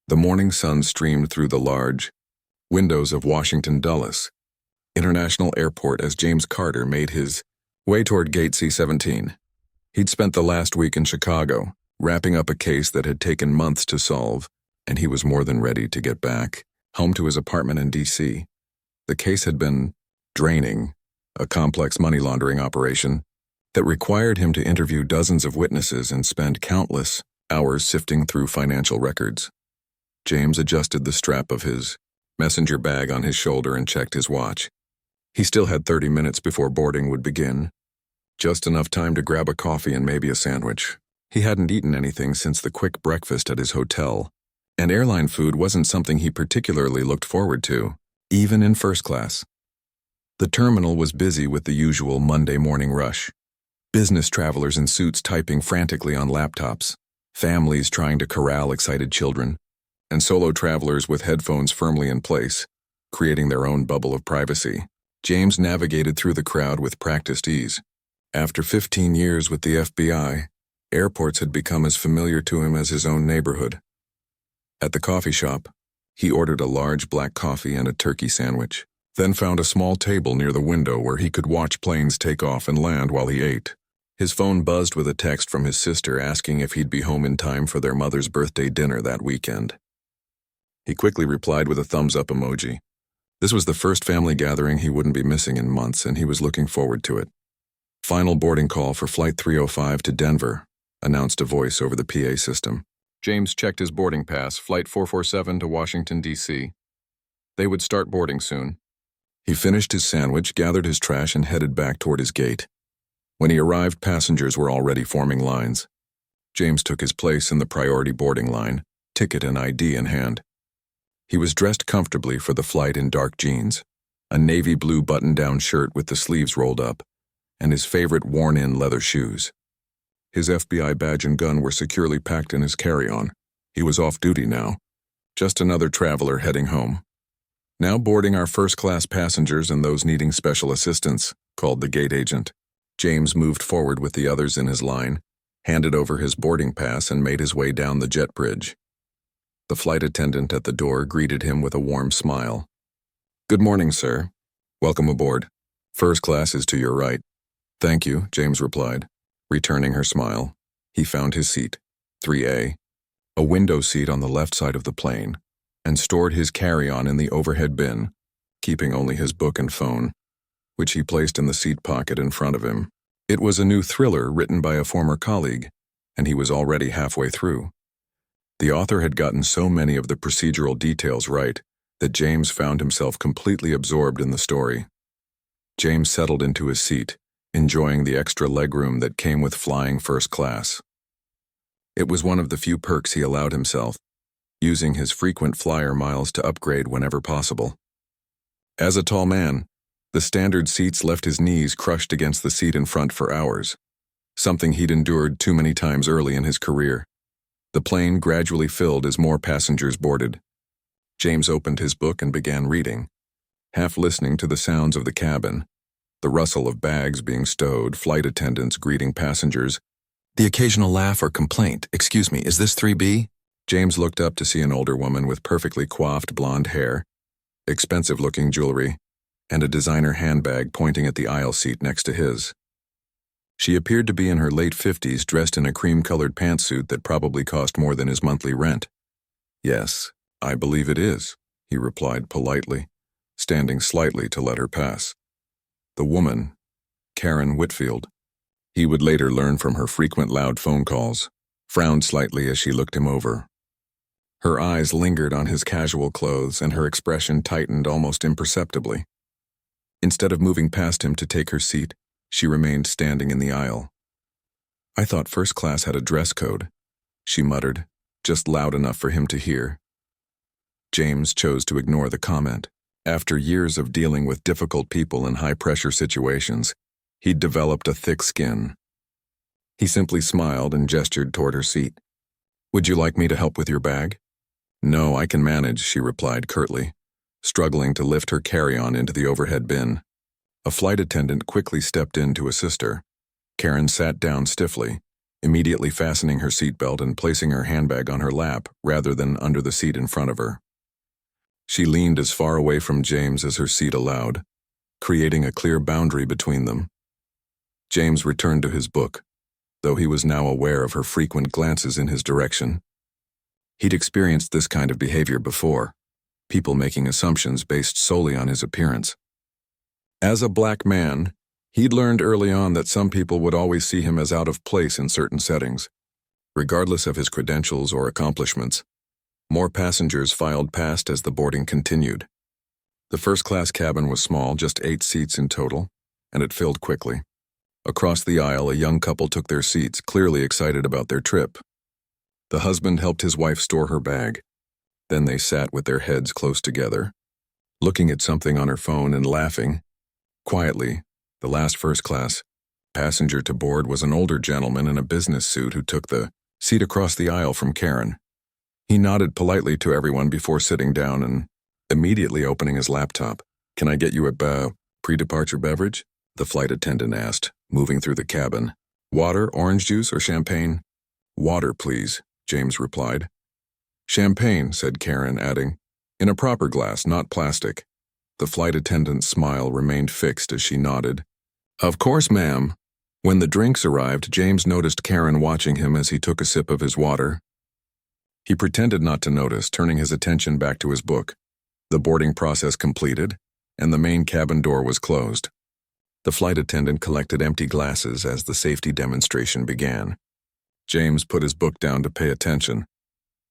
The morning sun streamed through the large windows of Washington Dulles International Airport as James Carter made his way toward Gate C-17. He'd spent the last week in Chicago, wrapping up a case that had taken months to solve, and he was more than ready to get back home to his apartment in D.C. The case had been draining, a complex money laundering operation that required him to interview dozens of witnesses and spend countless hours sifting through financial records. James adjusted the strap of his messenger bag on his shoulder and checked his watch. He still had 30 minutes before boarding would begin, just enough time to grab a coffee and maybe a sandwich. He hadn't eaten anything since the quick breakfast at his hotel, and airline food wasn't something he particularly looked forward to, even in first class. The terminal was busy with the usual Monday morning rush. Business travelers in suits typing frantically on laptops, families trying to corral excited children, and solo travelers with headphones firmly in place, creating their own bubble of privacy. James navigated through the crowd with practiced ease. After 15 years with the FBI, airports had become as familiar to him as his own neighborhood. At the coffee shop, he ordered a large black coffee and a turkey sandwich, then found a small table near the window where he could watch planes take off and land while he ate. His phone buzzed with a text from his sister asking if he'd be home in time for their mother's birthday dinner that weekend. He quickly replied with a thumbs-up emoji. This was the first family gathering he wouldn't be missing in months, and he was looking forward to it. Final boarding call for Flight 305 to Denver, announced a voice over the PA system. James checked his boarding pass, Flight 447 to Washington, D.C. They would start boarding soon. He finished his sandwich, gathered his trash, and headed back toward his gate. When he arrived, passengers were already forming lines. James took his place in the priority boarding line, ticket and ID in hand. He was dressed comfortably for the flight in dark jeans, a navy blue button-down shirt with the sleeves rolled up, and his favorite worn-in leather shoes. His FBI badge and gun were securely packed in his carry-on. He was off duty now, just another traveler heading home. Now boarding our first-class passengers and those needing special assistance, called the gate agent. James moved forward with the others in his line, handed over his boarding pass, and made his way down the jet bridge. The flight attendant at the door greeted him with a warm smile. "Good morning, sir. Welcome aboard. First class is to your right." "Thank you," James replied, returning her smile. He found his seat, 3A, a window seat on the left side of the plane, and stored his carry-on in the overhead bin, keeping only his book and phone, which he placed in the seat pocket in front of him. It was a new thriller written by a former colleague, and he was already halfway through. The author had gotten so many of the procedural details right that James found himself completely absorbed in the story. James settled into his seat, enjoying the extra legroom that came with flying first class. It was one of the few perks he allowed himself, using his frequent flyer miles to upgrade whenever possible. As a tall man, the standard seats left his knees crushed against the seat in front for hours, something he'd endured too many times early in his career. The plane gradually filled as more passengers boarded. James opened his book and began reading, half listening to the sounds of the cabin, the rustle of bags being stowed, flight attendants greeting passengers, the occasional laugh or complaint. "Excuse me, is this 3B? James looked up to see an older woman with perfectly coiffed blonde hair, expensive-looking jewelry, and a designer handbag pointing at the aisle seat next to his. She appeared to be in her late 50s, dressed in a cream-colored pantsuit that probably cost more than his monthly rent. "Yes, I believe it is," he replied politely, standing slightly to let her pass. The woman, Karen Whitfield, he would later learn from her frequent loud phone calls, frowned slightly as she looked him over. Her eyes lingered on his casual clothes, and her expression tightened almost imperceptibly. Instead of moving past him to take her seat, she remained standing in the aisle. "I thought first class had a dress code," she muttered, just loud enough for him to hear. James chose to ignore the comment. After years of dealing with difficult people in high-pressure situations, he'd developed a thick skin. He simply smiled and gestured toward her seat. "Would you like me to help with your bag?" "No, I can manage," she replied curtly, struggling to lift her carry-on into the overhead bin. A flight attendant quickly stepped in to assist her. Karen sat down stiffly, immediately fastening her seatbelt and placing her handbag on her lap rather than under the seat in front of her. She leaned as far away from James as her seat allowed, creating a clear boundary between them. James returned to his book, though he was now aware of her frequent glances in his direction. He'd experienced this kind of behavior before, people making assumptions based solely on his appearance. As a black man, he'd learned early on that some people would always see him as out of place in certain settings, regardless of his credentials or accomplishments. More passengers filed past as the boarding continued. The first-class cabin was small, just 8 seats in total, and it filled quickly. Across the aisle, a young couple took their seats, clearly excited about their trip. The husband helped his wife store her bag. Then they sat with their heads close together, looking at something on her phone and laughing. Quietly, the last first-class passenger to board was an older gentleman in a business suit who took the seat across the aisle from Karen. He nodded politely to everyone before sitting down and immediately opening his laptop. "Can I get you a pre-departure beverage?" the flight attendant asked, moving through the cabin. "Water, orange juice, or champagne?" "Water, please," James replied. "Champagne," said Karen, adding, "in a proper glass, not plastic." The flight attendant's smile remained fixed as she nodded. "Of course, ma'am." When the drinks arrived, James noticed Karen watching him as he took a sip of his water. He pretended not to notice, turning his attention back to his book. The boarding process completed, and the main cabin door was closed. The flight attendant collected empty glasses as the safety demonstration began. James put his book down to pay attention.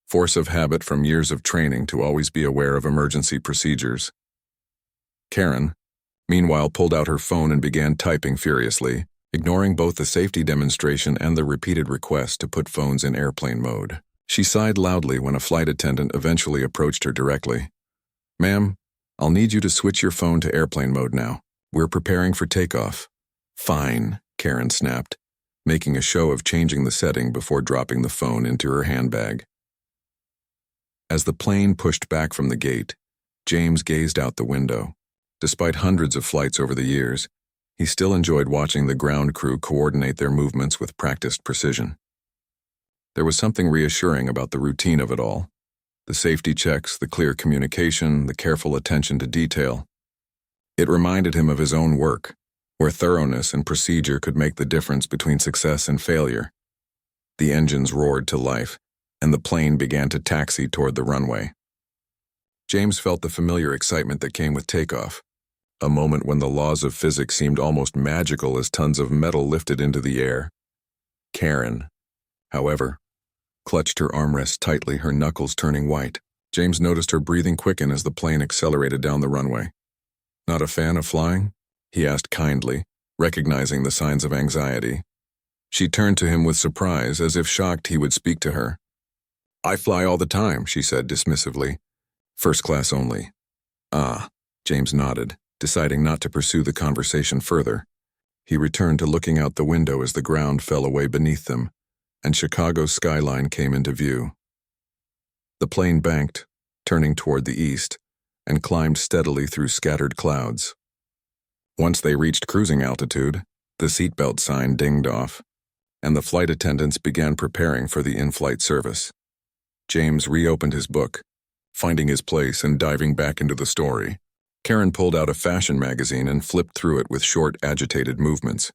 Force of habit from years of training to always be aware of emergency procedures. Karen, meanwhile, pulled out her phone and began typing furiously, ignoring both the safety demonstration and the repeated request to put phones in airplane mode. She sighed loudly when a flight attendant eventually approached her directly. "Ma'am, I'll need you to switch your phone to airplane mode now. We're preparing for takeoff." "Fine," Karen snapped, making a show of changing the setting before dropping the phone into her handbag. As the plane pushed back from the gate, James gazed out the window. Despite hundreds of flights over the years, he still enjoyed watching the ground crew coordinate their movements with practiced precision. There was something reassuring about the routine of it all. The safety checks, the clear communication, the careful attention to detail. It reminded him of his own work, where thoroughness and procedure could make the difference between success and failure. The engines roared to life, and the plane began to taxi toward the runway. James felt the familiar excitement that came with takeoff, a moment when the laws of physics seemed almost magical as tons of metal lifted into the air. Karen, however, clutched her armrest tightly, her knuckles turning white. James noticed her breathing quicken as the plane accelerated down the runway. "Not a fan of flying?" he asked kindly, recognizing the signs of anxiety. She turned to him with surprise, as if shocked he would speak to her. "I fly all the time," she said dismissively. "First class only." "Ah," James nodded, deciding not to pursue the conversation further. He returned to looking out the window as the ground fell away beneath them, and Chicago's skyline came into view. The plane banked, turning toward the east, and climbed steadily through scattered clouds. Once they reached cruising altitude, the seatbelt sign dinged off, and the flight attendants began preparing for the in-flight service. James reopened his book, finding his place and diving back into the story. Karen pulled out a fashion magazine and flipped through it with short, agitated movements.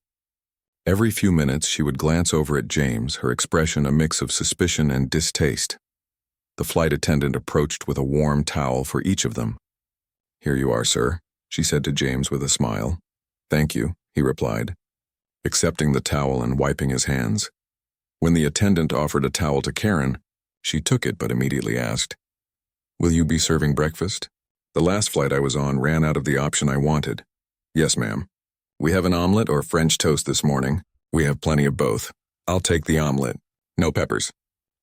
Every few minutes, she would glance over at James, her expression a mix of suspicion and distaste. The flight attendant approached with a warm towel for each of them. "Here you are, sir," she said to James with a smile. "Thank you," he replied, accepting the towel and wiping his hands. When the attendant offered a towel to Karen, she took it but immediately asked, "Will you be serving breakfast? The last flight I was on ran out of the option I wanted." "Yes, ma'am. We have an omelet or French toast this morning. We have plenty of both. I'll take the omelet. No peppers.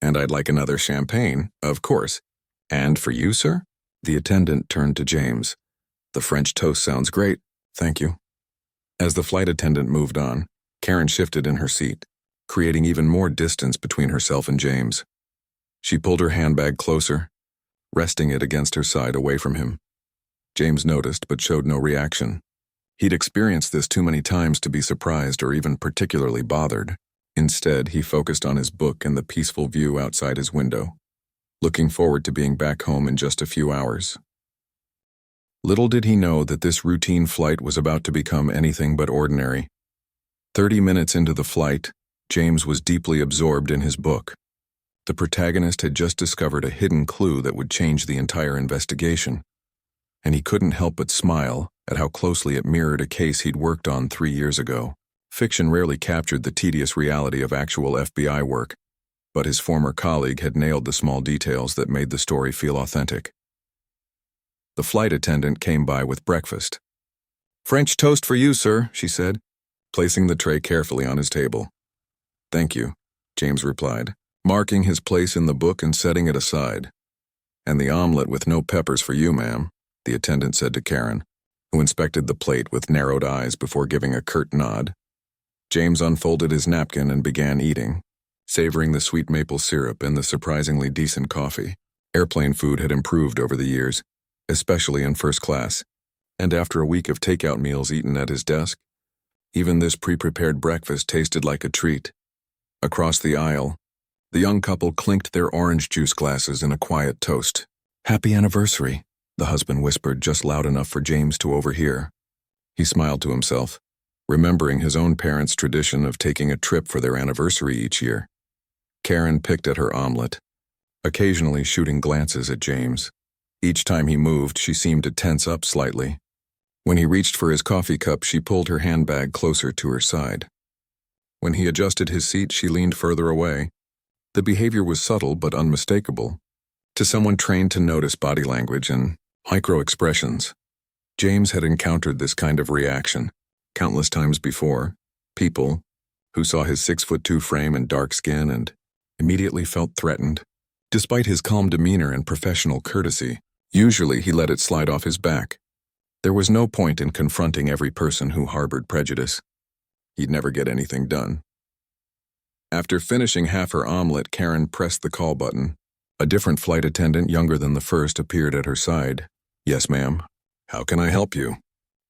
And I'd like another champagne, of course. And for you, sir?" The attendant turned to James. "The French toast sounds great. Thank you." As the flight attendant moved on, Karen shifted in her seat, creating even more distance between herself and James. She pulled her handbag closer, resting it against her side away from him. James noticed but showed no reaction. He'd experienced this too many times to be surprised or even particularly bothered. Instead, he focused on his book and the peaceful view outside his window, looking forward to being back home in just a few hours. Little did he know that this routine flight was about to become anything but ordinary. 30 minutes into the flight, James was deeply absorbed in his book. The protagonist had just discovered a hidden clue that would change the entire investigation, and he couldn't help but smile at how closely it mirrored a case he'd worked on 3 years ago. Fiction rarely captured the tedious reality of actual FBI work, but his former colleague had nailed the small details that made the story feel authentic. The flight attendant came by with breakfast. "French toast for you, sir," she said, placing the tray carefully on his table. "Thank you," James replied, marking his place in the book and setting it aside. "And the omelet with no peppers for you, ma'am," the attendant said to Karen, who inspected the plate with narrowed eyes before giving a curt nod. James unfolded his napkin and began eating, savoring the sweet maple syrup and the surprisingly decent coffee. Airplane food had improved over the years, especially in first class, and after a week of takeout meals eaten at his desk, even this pre-prepared breakfast tasted like a treat. Across the aisle, the young couple clinked their orange juice glasses in a quiet toast. "Happy anniversary," the husband whispered just loud enough for James to overhear. He smiled to himself, remembering his own parents' tradition of taking a trip for their anniversary each year. Karen picked at her omelet, occasionally shooting glances at James. Each time he moved, she seemed to tense up slightly. When he reached for his coffee cup, she pulled her handbag closer to her side. When he adjusted his seat, she leaned further away. The behavior was subtle but unmistakable, to someone trained to notice body language and micro-expressions. James had encountered this kind of reaction countless times before. People who saw his 6'2" frame and dark skin and immediately felt threatened. Despite his calm demeanor and professional courtesy, usually he let it slide off his back. There was no point in confronting every person who harbored prejudice. He'd never get anything done. After finishing half her omelet, Karen pressed the call button. A different flight attendant, younger than the first, appeared at her side. "Yes, ma'am. How can I help you?"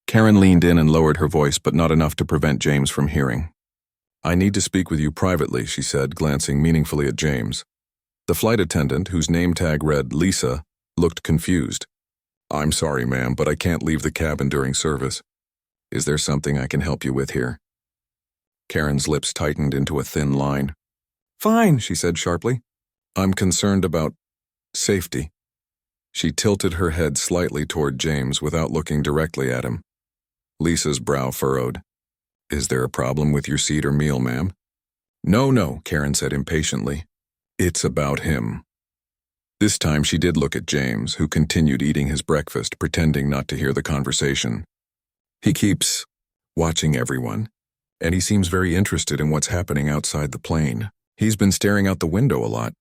Karen leaned in and lowered her voice, but not enough to prevent James from hearing. "I need to speak with you privately," she said, glancing meaningfully at James. The flight attendant, whose name tag read Lisa, looked confused. "I'm sorry, ma'am, but I can't leave the cabin during service. Is there something I can help you with here?" Karen's lips tightened into a thin line. "Fine," she said sharply. "I'm concerned about safety." She tilted her head slightly toward James without looking directly at him. Lisa's brow furrowed. "Is there a problem with your seat or meal, ma'am?" No, Karen said impatiently. "It's about him." This time she did look at James, who continued eating his breakfast, pretending not to hear the conversation. "He keeps watching everyone, and he seems very interested in what's happening outside the plane. He's been staring out the window a lot."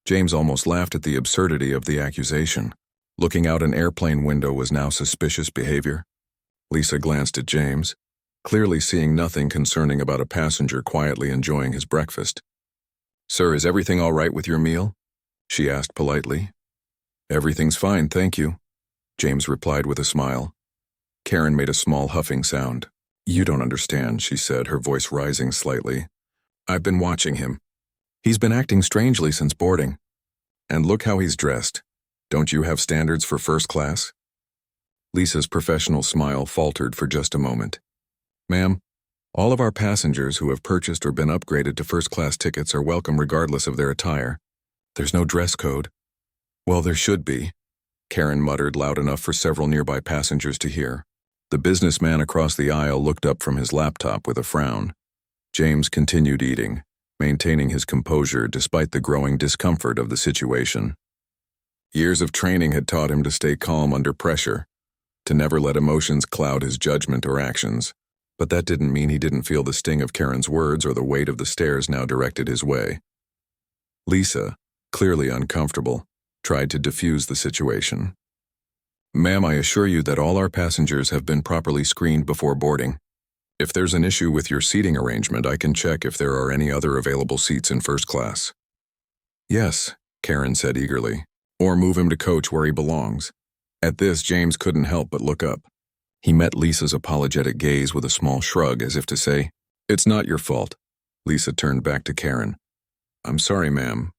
James almost laughed at the absurdity of the accusation. Looking out an airplane window was now suspicious behavior. Lisa glanced at James, clearly seeing nothing concerning about a passenger quietly enjoying his breakfast. "Sir, is everything all right with your meal?" she asked politely. "Everything's fine, thank you," James replied with a smile. Karen made a small huffing sound. "You don't understand," she said, her voice rising slightly. "I've been watching him. He's been acting strangely since boarding. And look how he's dressed. Don't you have standards for first class?" Lisa's professional smile faltered for just a moment. "Ma'am, all of our passengers who have purchased or been upgraded to first-class tickets are welcome regardless of their attire. There's no dress code." "Well, there should be," Karen muttered loud enough for several nearby passengers to hear. The businessman across the aisle looked up from his laptop with a frown. James continued eating, maintaining his composure despite the growing discomfort of the situation. Years of training had taught him to stay calm under pressure, to never let emotions cloud his judgment or actions. But that didn't mean he didn't feel the sting of Karen's words or the weight of the stares now directed his way. Lisa, clearly uncomfortable, tried to diffuse the situation. "Ma'am, I assure you that all our passengers have been properly screened before boarding. If there's an issue with your seating arrangement, I can check if there are any other available seats in first class." "Yes," Karen said eagerly, "or move him to coach where he belongs." At this, James couldn't help but look up. He met Lisa's apologetic gaze with a small shrug as if to say, "It's not your fault. Lisa turned back to Karen. I'm sorry, ma'am,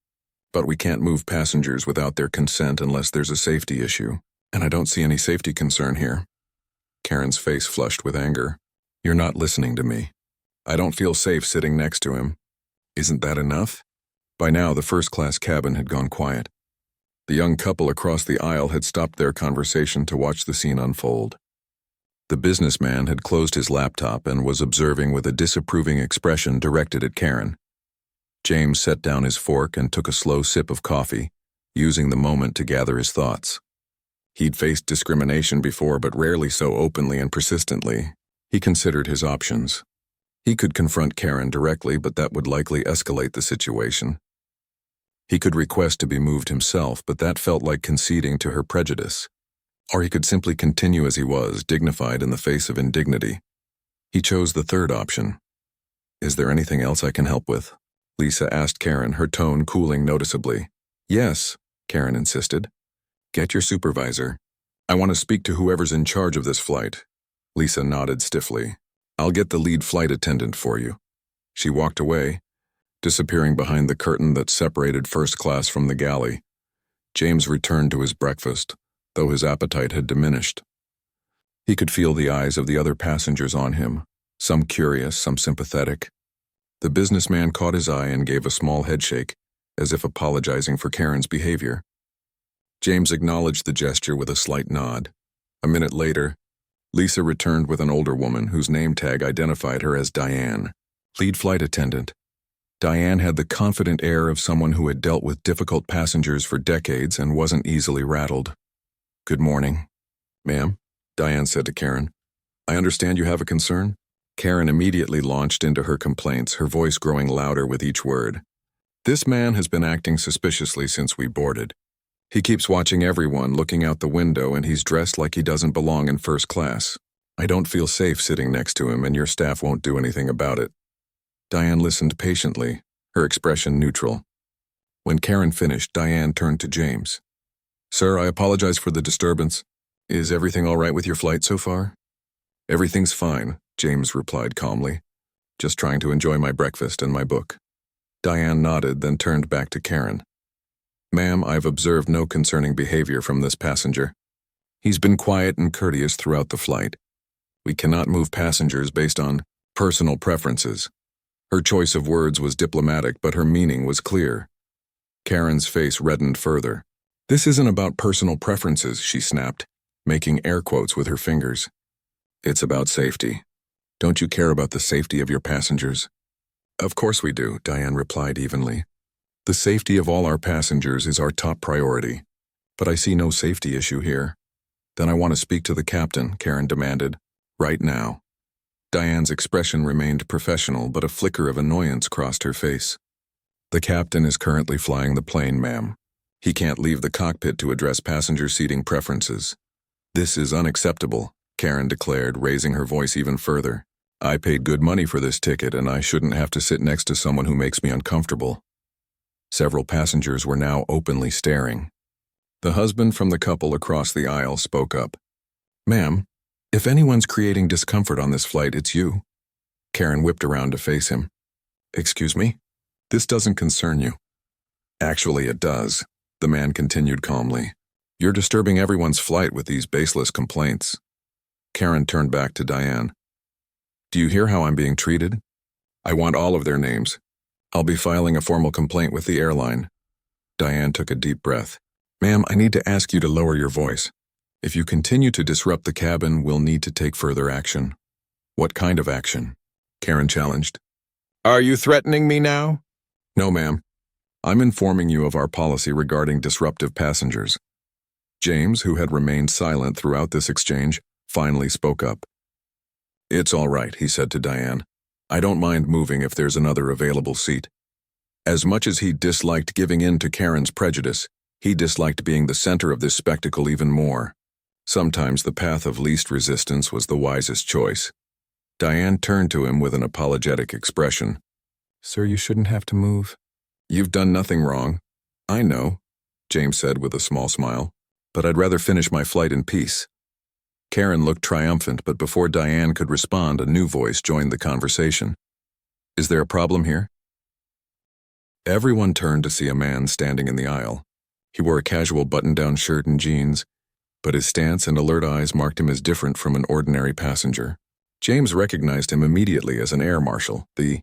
but we can't move passengers without their consent unless there's a safety issue, and I don't see any safety concern here. Karen's face flushed with anger. You're not listening to me. I don't feel safe sitting next to him. Isn't that enough? By now, the first-class cabin had gone quiet. The young couple across the aisle had stopped their conversation to watch the scene unfold. The businessman had closed his laptop and was observing with a disapproving expression directed at Karen. James set down his fork and took a slow sip of coffee, using the moment to gather his thoughts. He'd faced discrimination before, but rarely so openly and persistently. He considered his options. He could confront Karen directly, but that would likely escalate the situation. He could request to be moved himself, but that felt like conceding to her prejudice. Or he could simply continue as he was, dignified in the face of indignity. He chose the third option. Is there anything else I can help with? Lisa asked Karen, her tone cooling noticeably. Yes, Karen insisted. Get your supervisor. I want to speak to whoever's in charge of this flight. Lisa nodded stiffly. I'll get the lead flight attendant for you. She walked away, disappearing behind the curtain that separated first class from the galley. James returned to his breakfast, though his appetite had diminished. He could feel the eyes of the other passengers on him, some curious, some sympathetic. The businessman caught his eye and gave a small headshake, as if apologizing for Karen's behavior. James acknowledged the gesture with a slight nod. A minute later, Lisa returned with an older woman whose name tag identified her as Diane, lead flight attendant. Diane had the confident air of someone who had dealt with difficult passengers for decades and wasn't easily rattled. Good morning. Ma'am, Diane said to Karen. I understand you have a concern? Karen immediately launched into her complaints, her voice growing louder with each word. This man has been acting suspiciously since we boarded. He keeps watching everyone, looking out the window, and he's dressed like he doesn't belong in first class. I don't feel safe sitting next to him, and your staff won't do anything about it. Diane listened patiently, her expression neutral. When Karen finished, Diane turned to James. Sir, I apologize for the disturbance. Is everything all right with your flight so far? Everything's fine, James replied calmly. Just trying to enjoy my breakfast and my book. Diane nodded, then turned back to Karen. Ma'am, I've observed no concerning behavior from this passenger. He's been quiet and courteous throughout the flight. We cannot move passengers based on personal preferences. Her choice of words was diplomatic, but her meaning was clear. Karen's face reddened further. This isn't about personal preferences, she snapped, making air quotes with her fingers. It's about safety. Don't you care about the safety of your passengers? Of course we do, Diane replied evenly. The safety of all our passengers is our top priority. But I see no safety issue here. Then I want to speak to the captain, Karen demanded. Right now. Diane's expression remained professional, but a flicker of annoyance crossed her face. The captain is currently flying the plane, ma'am. He can't leave the cockpit to address passenger seating preferences. This is unacceptable, Karen declared, raising her voice even further. I paid good money for this ticket, and I shouldn't have to sit next to someone who makes me uncomfortable. Several passengers were now openly staring. The husband from the couple across the aisle spoke up. Ma'am, if anyone's creating discomfort on this flight, it's you. Karen whipped around to face him. Excuse me? This doesn't concern you. Actually, it does, the man continued calmly. You're disturbing everyone's flight with these baseless complaints. Karen turned back to Diane. Do you hear how I'm being treated? I want all of their names. I'll be filing a formal complaint with the airline. Diane took a deep breath. Ma'am, I need to ask you to lower your voice. If you continue to disrupt the cabin, we'll need to take further action. What kind of action? Karen challenged. Are you threatening me now? No, ma'am. I'm informing you of our policy regarding disruptive passengers. James, who had remained silent throughout this exchange, finally spoke up. It's all right, he said to Diane. I don't mind moving if there's another available seat. As much as he disliked giving in to Karen's prejudice, he disliked being the center of this spectacle even more. Sometimes the path of least resistance was the wisest choice. Diane turned to him with an apologetic expression. Sir, you shouldn't have to move. You've done nothing wrong. I know, James said with a small smile, but I'd rather finish my flight in peace. Karen looked triumphant, but before Diane could respond, a new voice joined the conversation. Is there a problem here? Everyone turned to see a man standing in the aisle. He wore a casual button-down shirt and jeans, but his stance and alert eyes marked him as different from an ordinary passenger. James recognized him immediately as an air marshal. The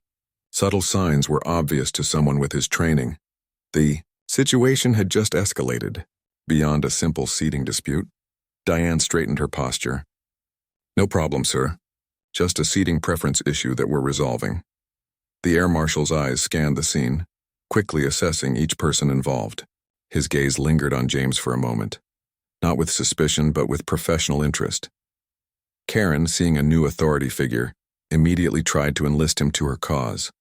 subtle signs were obvious to someone with his training. The situation had just escalated beyond a simple seating dispute. Diane straightened her posture. No problem, sir. Just a seating preference issue that we're resolving. The air marshal's eyes scanned the scene, quickly assessing each person involved. His gaze lingered on James for a moment, not with suspicion but with professional interest. Karen, seeing a new authority figure, immediately tried to enlist him to her cause.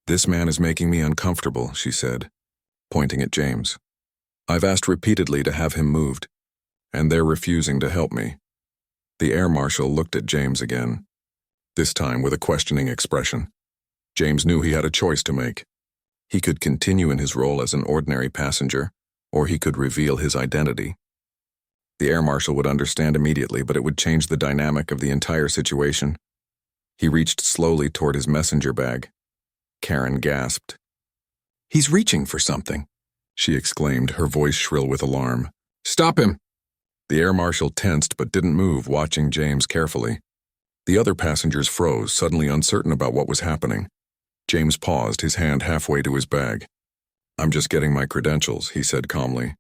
"This man is making me uncomfortable," she said, pointing at James. "I've asked repeatedly to have him moved, and they're refusing to help me." The air marshal looked at James again, this time with a questioning expression. James knew he had a choice to make. He could continue in his role as an ordinary passenger, or he could reveal his identity. The air marshal would understand immediately, but it would change the dynamic of the entire situation. He reached slowly toward his messenger bag. Karen gasped. "He's reaching for something," she exclaimed, her voice shrill with alarm. "Stop him!" The air marshal tensed but didn't move, watching James carefully. The other passengers froze, suddenly uncertain about what was happening. James paused, his hand halfway to his bag. "I'm just getting my credentials," he said calmly,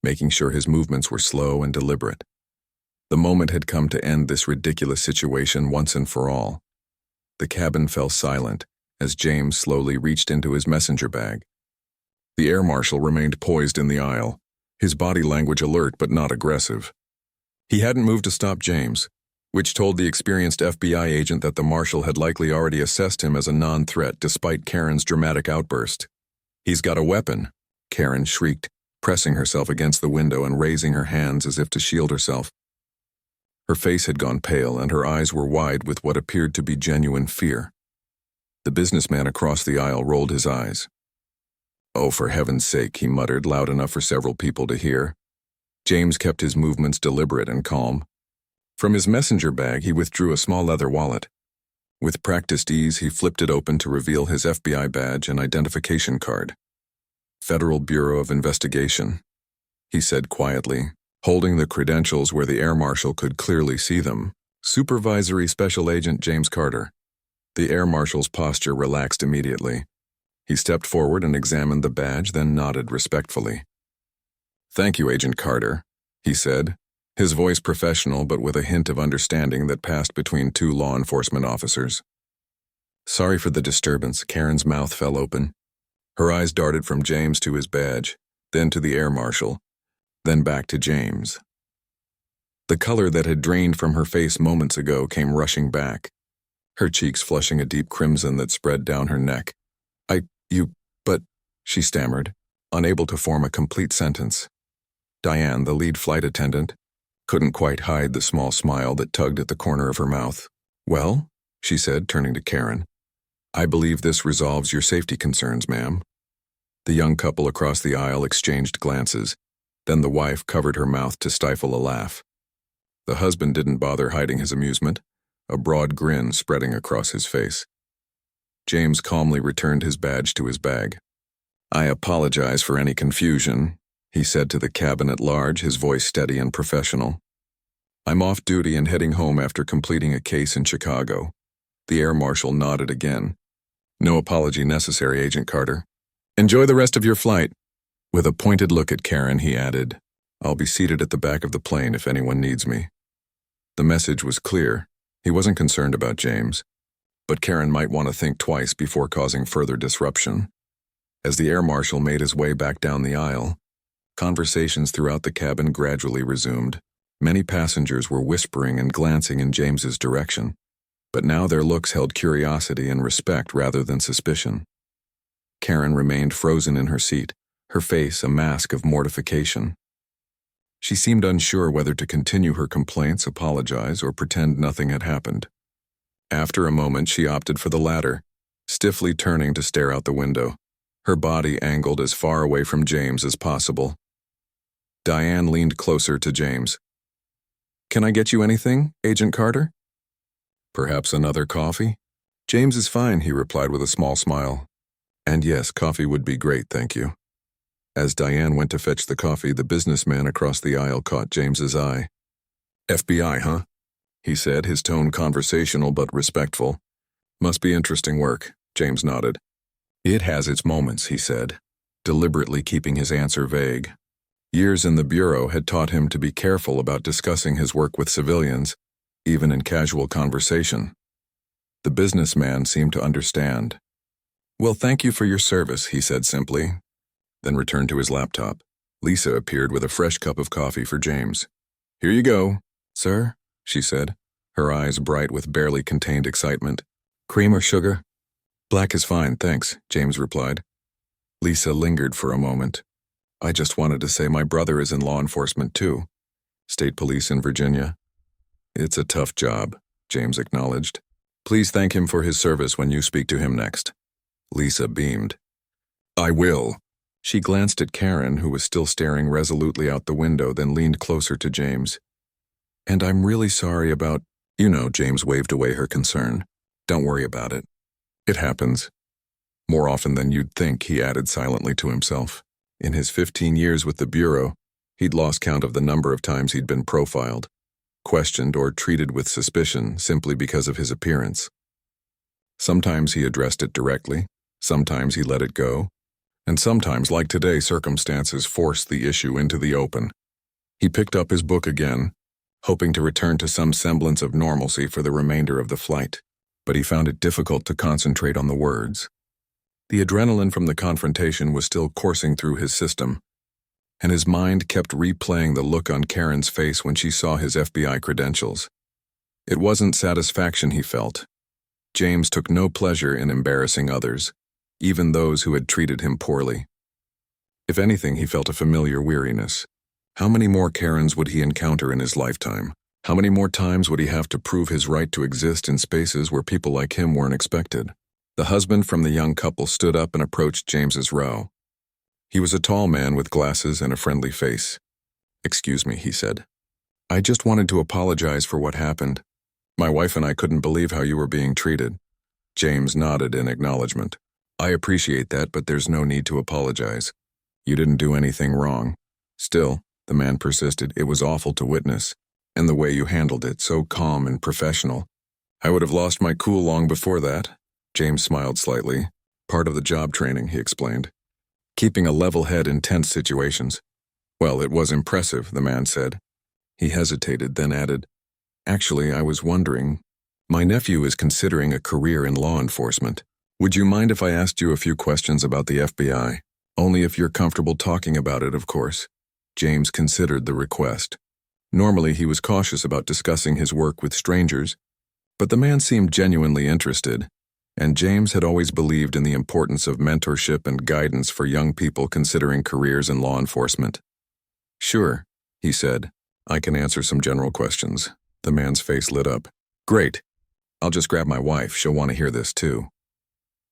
making sure his movements were slow and deliberate. The moment had come to end this ridiculous situation once and for all. The cabin fell silent as James slowly reached into his messenger bag. The air marshal remained poised in the aisle, his body language alert but not aggressive. He hadn't moved to stop James, which told the experienced FBI agent that the marshal had likely already assessed him as a non-threat despite Karen's dramatic outburst. "He's got a weapon," Karen shrieked, pressing herself against the window and raising her hands as if to shield herself. Her face had gone pale and her eyes were wide with what appeared to be genuine fear. The businessman across the aisle rolled his eyes. "Oh, for heaven's sake," he muttered, loud enough for several people to hear. James kept his movements deliberate and calm. From his messenger bag, he withdrew a small leather wallet. With practiced ease, he flipped it open to reveal his FBI badge and identification card. "Federal Bureau of Investigation," he said quietly, holding the credentials where the air marshal could clearly see them. "Supervisory Special Agent James Carter." The air marshal's posture relaxed immediately. He stepped forward and examined the badge, then nodded respectfully. "Thank you, Agent Carter," he said, his voice professional but with a hint of understanding that passed between two law enforcement officers. "Sorry for the disturbance." Karen's mouth fell open. Her eyes darted from James to his badge, then to the air marshal, then back to James. The color that had drained from her face moments ago came rushing back, her cheeks flushing a deep crimson that spread down her neck. But, she stammered, unable to form a complete sentence. Diane, the lead flight attendant, couldn't quite hide the small smile that tugged at the corner of her mouth. "Well," she said, turning to Karen, "I believe this resolves your safety concerns, ma'am." The young couple across the aisle exchanged glances, then the wife covered her mouth to stifle a laugh. The husband didn't bother hiding his amusement, a broad grin spreading across his face. James calmly returned his badge to his bag. "I apologize for any confusion," he said to the cabin at large, his voice steady and professional. "I'm off duty and heading home after completing a case in Chicago." The air marshal nodded again. "No apology necessary, Agent Carter. Enjoy the rest of your flight." With a pointed look at Karen, he added, "I'll be seated at the back of the plane if anyone needs me." The message was clear. He wasn't concerned about James, but Karen might want to think twice before causing further disruption. As the air marshal made his way back down the aisle, conversations throughout the cabin gradually resumed. Many passengers were whispering and glancing in James's direction, but now their looks held curiosity and respect rather than suspicion. Karen remained frozen in her seat, her face a mask of mortification. She seemed unsure whether to continue her complaints, apologize, or pretend nothing had happened. After a moment, she opted for the latter, stiffly turning to stare out the window, her body angled as far away from James as possible. Diane leaned closer to James. "Can I get you anything, Agent Carter?" "Perhaps another coffee?" James is fine, he replied with a small smile. And yes, coffee would be great, thank you. As Diane went to fetch the coffee, the businessman across the aisle caught James's eye. FBI, huh? He said, his tone conversational but respectful. Must be interesting work, James nodded. It has its moments, he said, deliberately keeping his answer vague. Years in the Bureau had taught him to be careful about discussing his work with civilians, even in casual conversation. The businessman seemed to understand. Well, thank you for your service, he said simply, then returned to his laptop. Lisa appeared with a fresh cup of coffee for James. Here you go, sir, she said, her eyes bright with barely contained excitement. Cream or sugar? Black is fine, thanks, James replied. Lisa lingered for a moment. I just wanted to say my brother is in law enforcement too. State police in Virginia. It's a tough job, James acknowledged. Please thank him for his service when you speak to him next. Lisa beamed. I will. She glanced at Karen, who was still staring resolutely out the window, then leaned closer to James. And I'm really sorry about, James waved away her concern. Don't worry about it. It happens. More often than you'd think, he added silently to himself. In his 15 years with the Bureau, he'd lost count of the number of times he'd been profiled, questioned, or treated with suspicion simply because of his appearance. Sometimes he addressed it directly, sometimes he let it go, and sometimes, like today, circumstances forced the issue into the open. He picked up his book again, hoping to return to some semblance of normalcy for the remainder of the flight, but he found it difficult to concentrate on the words. The adrenaline from the confrontation was still coursing through his system, and his mind kept replaying the look on Karen's face when she saw his FBI credentials. It wasn't satisfaction he felt. James took no pleasure in embarrassing others, even those who had treated him poorly. If anything, he felt a familiar weariness. How many more Karens would he encounter in his lifetime? How many more times would he have to prove his right to exist in spaces where people like him weren't expected? The husband from the young couple stood up and approached James's row. He was a tall man with glasses and a friendly face. Excuse me, he said. I just wanted to apologize for what happened. My wife and I couldn't believe how you were being treated. James nodded in acknowledgement. I appreciate that, but there's no need to apologize. You didn't do anything wrong. Still, the man persisted, it was awful to witness, and the way you handled it, so calm and professional. I would have lost my cool long before that. James smiled slightly. Part of the job training, he explained. Keeping a level head in tense situations. Well, it was impressive, the man said. He hesitated, then added, Actually, I was wondering, my nephew is considering a career in law enforcement. Would you mind if I asked you a few questions about the FBI? Only if you're comfortable talking about it, of course. James considered the request. Normally, he was cautious about discussing his work with strangers, but the man seemed genuinely interested, and James had always believed in the importance of mentorship and guidance for young people considering careers in law enforcement. Sure, he said. I can answer some general questions. The man's face lit up. Great. I'll just grab my wife. She'll want to hear this too.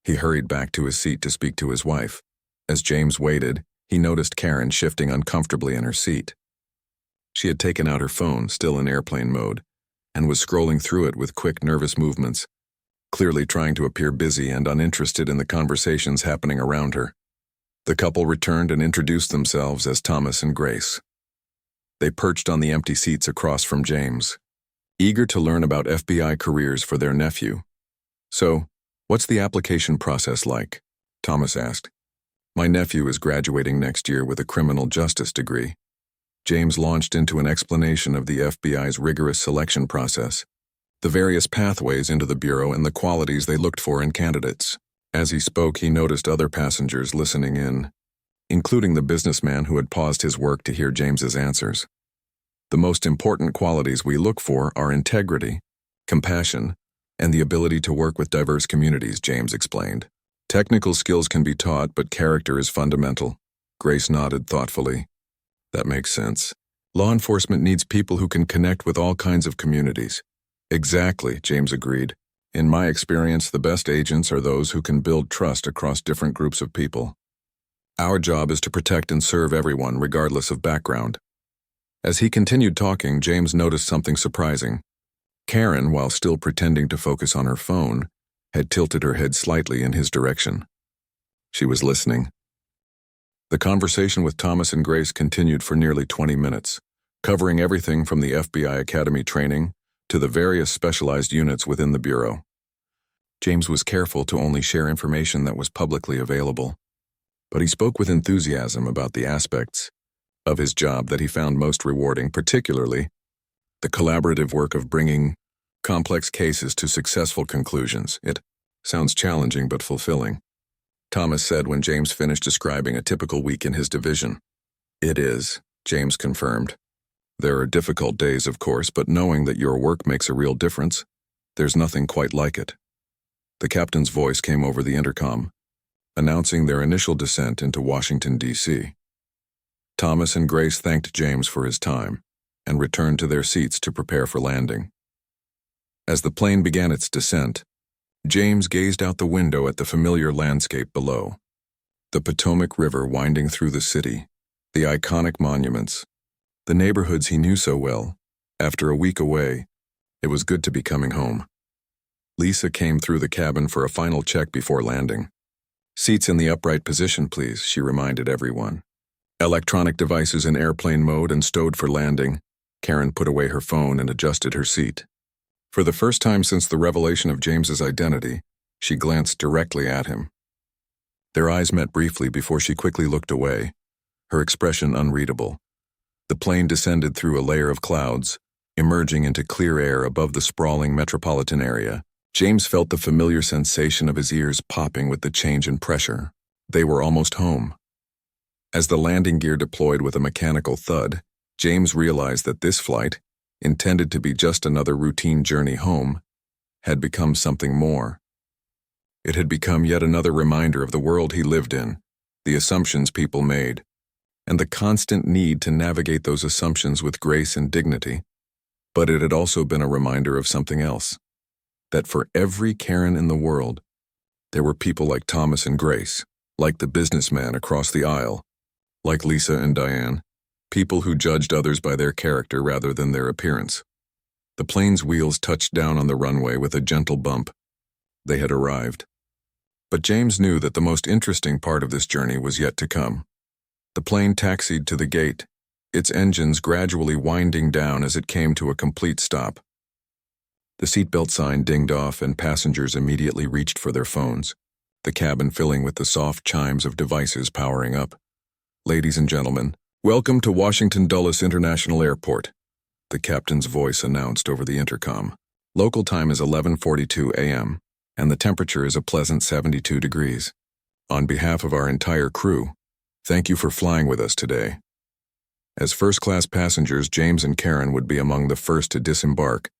He hurried back to his seat to speak to his wife. As James waited, he noticed Karen shifting uncomfortably in her seat. She had taken out her phone, still in airplane mode, and was scrolling through it with quick, nervous movements, clearly trying to appear busy and uninterested in the conversations happening around her. The couple returned and introduced themselves as Thomas and Grace. They perched on the empty seats across from James, eager to learn about FBI careers for their nephew. So, what's the application process like? Thomas asked. My nephew is graduating next year with a criminal justice degree. James launched into an explanation of the FBI's rigorous selection process, the various pathways into the Bureau and the qualities they looked for in candidates. As he spoke, he noticed other passengers listening in, including the businessman who had paused his work to hear James's answers. The most important qualities we look for are integrity, compassion, and the ability to work with diverse communities, James explained. Technical skills can be taught, but character is fundamental. Grace nodded thoughtfully. That makes sense. Law enforcement needs people who can connect with all kinds of communities. Exactly, James agreed. In my experience, the best agents are those who can build trust across different groups of people. Our job is to protect and serve everyone, regardless of background. As he continued talking, James noticed something surprising. Karen, while still pretending to focus on her phone, had tilted her head slightly in his direction. She was listening. The conversation with Thomas and Grace continued for nearly 20 minutes, covering everything from the FBI Academy training to the various specialized units within the Bureau. James was careful to only share information that was publicly available, but he spoke with enthusiasm about the aspects of his job that he found most rewarding, particularly the collaborative work of bringing complex cases to successful conclusions. It sounds challenging but fulfilling, Thomas said when James finished describing a typical week in his division. It is, James confirmed. There are difficult days, of course, but knowing that your work makes a real difference, there's nothing quite like it. The captain's voice came over the intercom, announcing their initial descent into Washington, D.C. Thomas and Grace thanked James for his time and returned to their seats to prepare for landing. As the plane began its descent, James gazed out the window at the familiar landscape below. The Potomac River winding through the city, the iconic monuments, the neighborhoods he knew so well. After a week away, it was good to be coming home. Lisa came through the cabin for a final check before landing. Seats in the upright position, please, she reminded everyone. Electronic devices in airplane mode and stowed for landing. Karen put away her phone and adjusted her seat. For the first time since the revelation of James's identity, she glanced directly at him. Their eyes met briefly before she quickly looked away, her expression unreadable. The plane descended through a layer of clouds, emerging into clear air above the sprawling metropolitan area. James felt the familiar sensation of his ears popping with the change in pressure. They were almost home. As the landing gear deployed with a mechanical thud, James realized that this flight, intended to be just another routine journey home, had become something more. It had become yet another reminder of the world he lived in, the assumptions people made, and the constant need to navigate those assumptions with grace and dignity. But it had also been a reminder of something else, that for every Karen in the world, there were people like Thomas and Grace, like the businessman across the aisle, like Lisa and Diane, people who judged others by their character rather than their appearance. The plane's wheels touched down on the runway with a gentle bump. They had arrived. But James knew that the most interesting part of this journey was yet to come. The plane taxied to the gate, its engines gradually winding down as it came to a complete stop. The seatbelt sign dinged off and passengers immediately reached for their phones, the cabin filling with the soft chimes of devices powering up. Ladies and gentlemen, welcome to Washington Dulles International Airport, the captain's voice announced over the intercom. Local time is 11:42 a.m., and the temperature is a pleasant 72 degrees. On behalf of our entire crew, thank you for flying with us today. As first-class passengers, James and Karen would be among the first to disembark.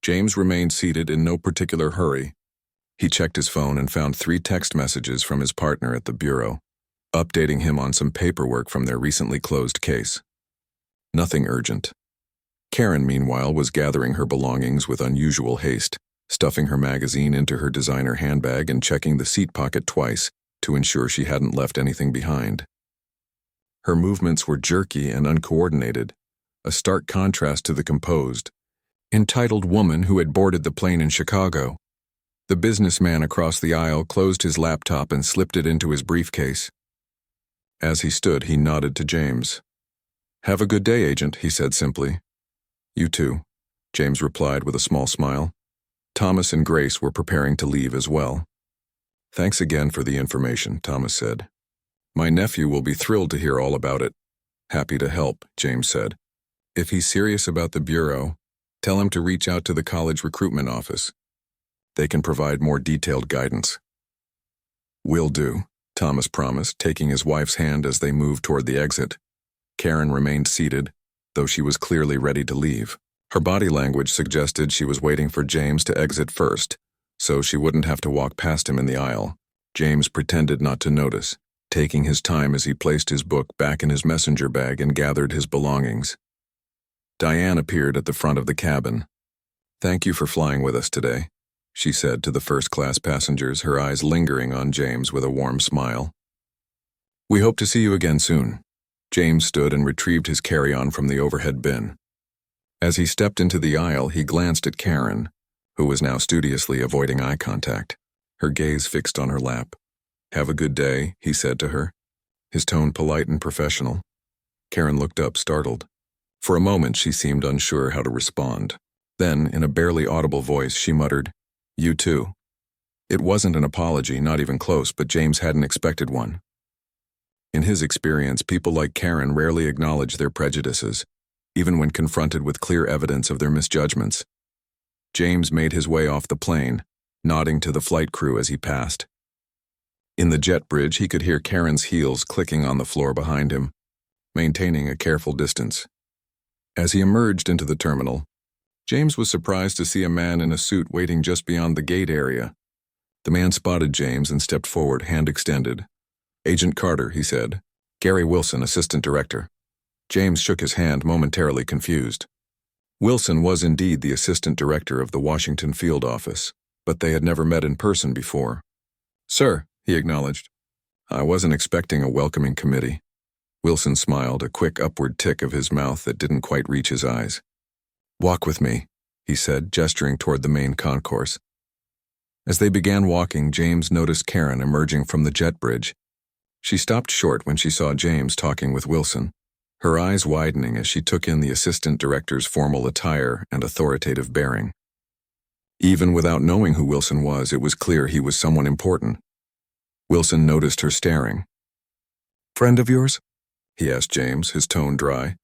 James remained seated in no particular hurry. He checked his phone and found 3 text messages from his partner at the Bureau, updating him on some paperwork from their recently closed case. Nothing urgent. Karen, meanwhile, was gathering her belongings with unusual haste, stuffing her magazine into her designer handbag and checking the seat pocket twice to ensure she hadn't left anything behind. Her movements were jerky and uncoordinated, a stark contrast to the composed, entitled woman who had boarded the plane in Chicago. The businessman across the aisle closed his laptop and slipped it into his briefcase. As he stood, he nodded to James. "Have a good day, Agent," he said simply. "You too," James replied with a small smile. Thomas and Grace were preparing to leave as well. "Thanks again for the information," Thomas said. "My nephew will be thrilled to hear all about it." "Happy to help," James said. "If he's serious about the Bureau, tell him to reach out to the college recruitment office. They can provide more detailed guidance." "Will do," Thomas promised, taking his wife's hand as they moved toward the exit. Karen remained seated, though she was clearly ready to leave. Her body language suggested she was waiting for James to exit first, so she wouldn't have to walk past him in the aisle. James pretended not to notice, taking his time as he placed his book back in his messenger bag and gathered his belongings. Diane appeared at the front of the cabin. "Thank you for flying with us today," she said to the first-class passengers, her eyes lingering on James with a warm smile. "We hope to see you again soon." James stood and retrieved his carry-on from the overhead bin. As he stepped into the aisle, he glanced at Karen, who was now studiously avoiding eye contact. her gaze fixed on her lap. "Have a good day," he said to her, his tone polite and professional. Karen looked up, startled. For a moment, she seemed unsure how to respond. Then, in a barely audible voice, she muttered, "You too." It wasn't an apology, not even close, but James hadn't expected one. In his experience, people like Karen rarely acknowledge their prejudices, even when confronted with clear evidence of their misjudgments. James made his way off the plane, nodding to the flight crew as he passed. In the jet bridge, he could hear Karen's heels clicking on the floor behind him, maintaining a careful distance. As he emerged into the terminal, James was surprised to see a man in a suit waiting just beyond the gate area. The man spotted James and stepped forward, hand extended. "Agent Carter," he said. "Gary Wilson, Assistant Director." James shook his hand, momentarily confused. Wilson was indeed the Assistant Director of the Washington Field Office, but they had never met in person before. "Sir," he acknowledged. "I wasn't expecting a welcoming committee." Wilson smiled, a quick upward tick of his mouth that didn't quite reach his eyes. "Walk with me," he said, gesturing toward the main concourse. As they began walking, James noticed Karen emerging from the jet bridge. She stopped short when she saw James talking with Wilson, her eyes widening as she took in the assistant director's formal attire and authoritative bearing. Even without knowing who Wilson was, it was clear he was someone important. Wilson noticed her staring. "Friend of yours?" he asked James, his tone dry.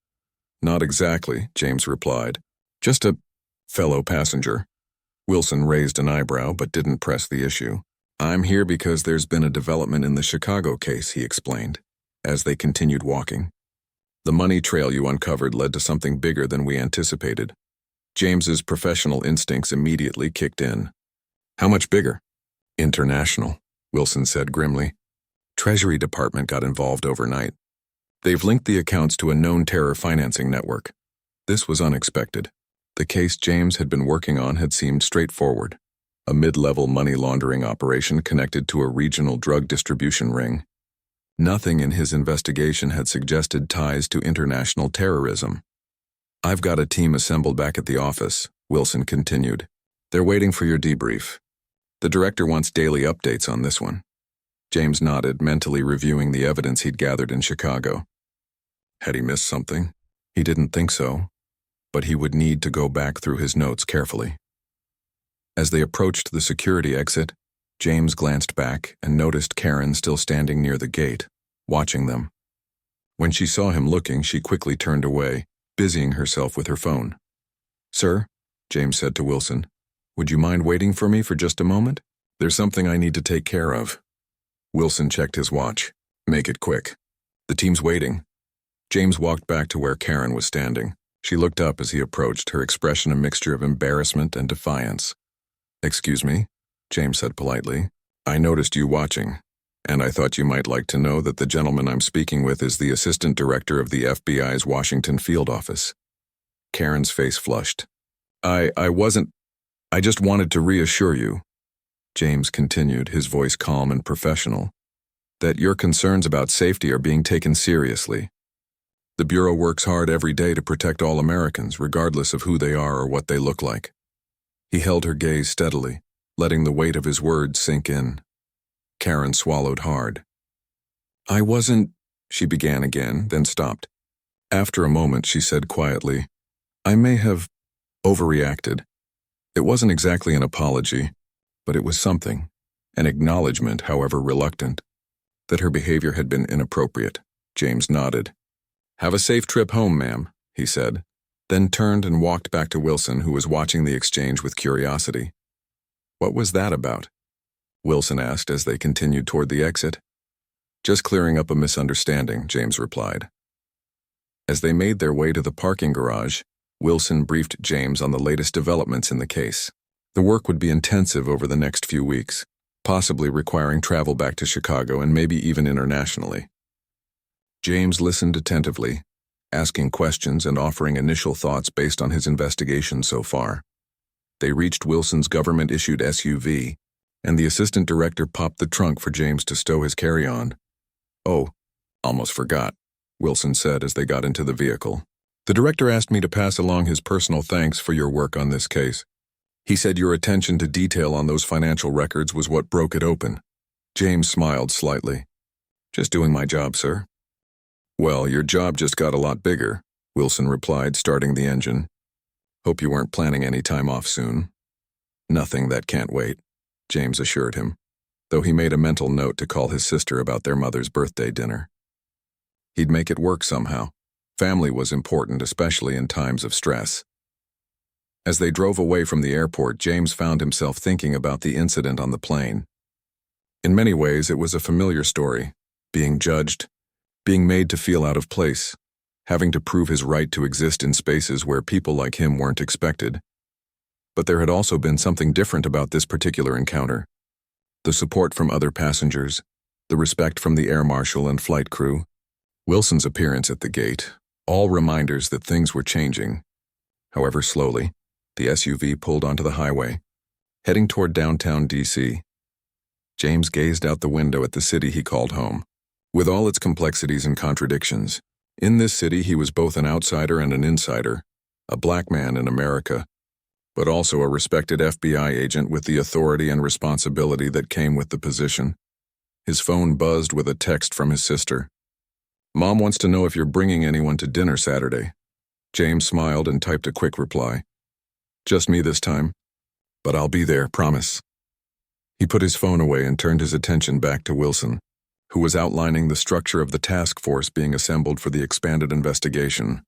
"Not exactly," James replied. "Just a fellow passenger." Wilson raised an eyebrow but didn't press the issue. "I'm here because there's been a development in the Chicago case," he explained, as they continued walking. "The money trail you uncovered led to something bigger than we anticipated." James's professional instincts immediately kicked in. "How much bigger?" "International," Wilson said grimly. "Treasury Department got involved overnight. They've linked the accounts to a known terror financing network. This was unexpected. The case James had been working on had seemed straightforward. A mid-level money laundering operation connected to a regional drug distribution ring. Nothing in his investigation had suggested ties to international terrorism. "I've got a team assembled back at the office," Wilson continued. "They're waiting for your debrief. The director wants daily updates on this one." James nodded, mentally reviewing the evidence he'd gathered in Chicago. Had he missed something? He didn't think so, but he would need to go back through his notes carefully. As they approached the security exit, James glanced back and noticed Karen still standing near the gate, watching them. When she saw him looking, she quickly turned away, busying herself with her phone. "Sir," James said to Wilson, "would you mind waiting for me for just a moment? There's something I need to take care of." Wilson checked his watch. "Make it quick. The team's waiting." James walked back to where Karen was standing. She looked up as he approached, her expression a mixture of embarrassment and defiance. "Excuse me," James said politely. "I noticed you watching, and I thought you might like to know that the gentleman I'm speaking with is the Assistant Director of the FBI's Washington Field Office." Karen's face flushed. I just wanted to reassure you," James continued, his voice calm and professional, "that your concerns about safety are being taken seriously. The Bureau works hard every day to protect all Americans, regardless of who they are or what they look like." He held her gaze steadily, letting the weight of his words sink in. Karen swallowed hard. "I wasn't," she began again, then stopped. After a moment, she said quietly, "I may have overreacted. It wasn't exactly an apology, but it was something, an acknowledgement, however reluctant, that her behavior had been inappropriate." James nodded. "Have a safe trip home, ma'am," he said, then turned and walked back to Wilson, who was watching the exchange with curiosity. "What was that about?" Wilson asked as they continued toward the exit. "Just clearing up a misunderstanding," James replied. As they made their way to the parking garage, Wilson briefed James on the latest developments in the case. The work would be intensive over the next few weeks, possibly requiring travel back to Chicago and maybe even internationally. James listened attentively, asking questions and offering initial thoughts based on his investigation so far. They reached Wilson's government-issued SUV, and the assistant director popped the trunk for James to stow his carry-on. "Oh, almost forgot," Wilson said as they got into the vehicle. "The director asked me to pass along his personal thanks for your work on this case. He said your attention to detail on those financial records was what broke it open. James smiled slightly. Just doing my job, sir. Well, your job just got a lot bigger, Wilson replied, starting the engine. Hope you weren't planning any time off soon. Nothing, that can't wait, James assured him, though he made a mental note to call his sister about their mother's birthday dinner. He'd make it work somehow. Family was important, especially in times of stress. As they drove away from the airport, James found himself thinking about the incident on the plane. In many ways, it was a familiar story, being judged, being made to feel out of place, having to prove his right to exist in spaces where people like him weren't expected. But there had also been something different about this particular encounter. The support from other passengers, the respect from the air marshal and flight crew, Wilson's appearance at the gate, all reminders that things were changing. However slowly, the SUV pulled onto the highway, heading toward downtown D.C. James gazed out the window at the city he called home. With all its complexities and contradictions, in this city he was both an outsider and an insider, a black man in America, but also a respected FBI agent with the authority and responsibility that came with the position. His phone buzzed with a text from his sister. Mom wants to know if you're bringing anyone to dinner Saturday. James smiled and typed a quick reply. Just me this time, but I'll be there, promise. He put his phone away and turned his attention back to Wilson, who was outlining the structure of the task force being assembled for the expanded investigation.